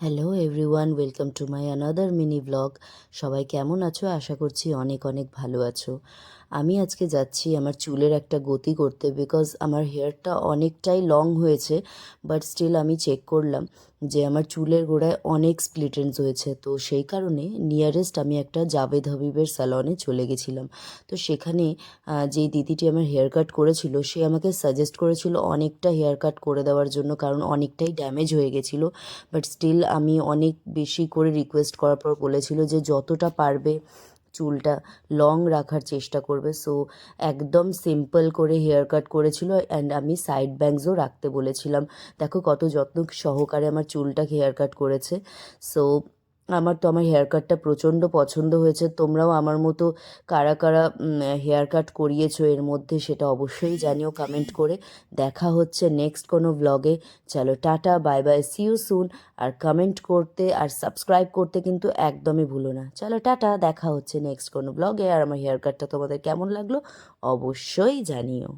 Hello everyone, welcome to my another mini blog. সবাই কেমন আছো? আশা করছি অনেক অনেক ভালো আছো। আমি আজকে যাচ্ছি আমার চুলের একটা গতি করতে, বিকজ আমার হেয়ারটা অনেকটাই লং হয়েছে, বাট স্টিল আমি চেক করলাম যে আমার চুলের গোড়ায় অনেক স্প্লিট এন্ডস হয়েছে। তো সেই কারণে নিয়ারেস্ট আমি একটা জাভেদ হাবিবের স্যালনে চলে গেছিলাম। তো সেখানে যেই দিদিটি আমার হেয়ার কাট করেছিল, সে আমাকে সাজেস্ট করেছিল অনেকটা হেয়ার কাট করে দেওয়ার জন্য, কারণ অনেকটাই ড্যামেজ হয়ে গেছিলো। বাট স্টিল আমি অনেক বেশি করে রিকোয়েস্ট করার পর বলেছিল যে যতটা পারবে চুলটা লং রাখার চেষ্টা করবে। সো একদম সিম্পল করে হেয়ার কাট করেছিল, অ্যান্ড আমি সাইড ব্যাংসও রাখতে বলেছিলাম। দেখো কত যত্ন সহকারে আমার চুলটাকে হেয়ার কাট করেছে। সো আমার হেয়ার কাটটা প্রচণ্ড পছন্দ হয়েছে। তোমরাও আমার মতো কারা কারা হেয়ার কাট করিয়েছো এর মধ্যে, সেটা অবশ্যই জানিও কমেন্ট করে। দেখা হচ্ছে নেক্সট কোনো ব্লগে। চলো tata, bye bye, see you soon. আর কমেন্ট করতে আর সাবস্ক্রাইব করতে কিন্তু একদমই ভুলো না। চলো টাটা, দেখা হচ্ছে নেক্সট কোনো ব্লগে। আর আমার হেয়ার কাটটা তোমাদের কেমন লাগলো অবশ্যই জানিও।